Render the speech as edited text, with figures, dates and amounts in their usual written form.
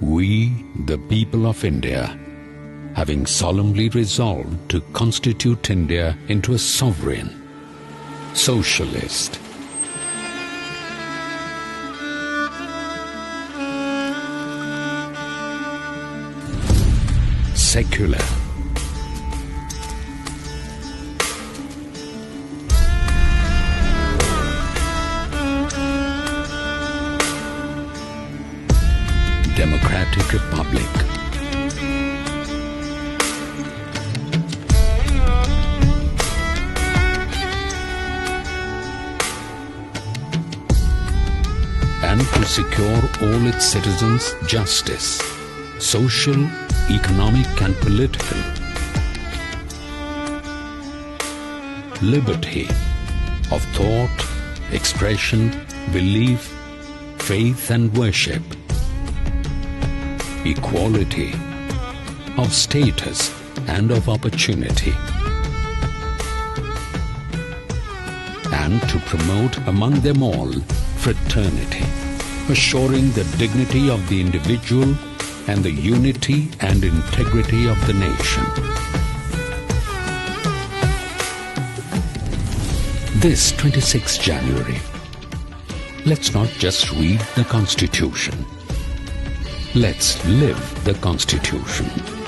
We, the people of India, having solemnly resolved to constitute India into a sovereign, socialist, secular, democratic republic, and to secure all its citizens justice, social, economic and political, liberty of thought, expression, belief, faith and worship, equality of status and of opportunity, and to promote among them all fraternity, assuring the dignity of the individual and the unity and integrity of the nation. This 26th January, let's not just read the Constitution. Let's live the Constitution.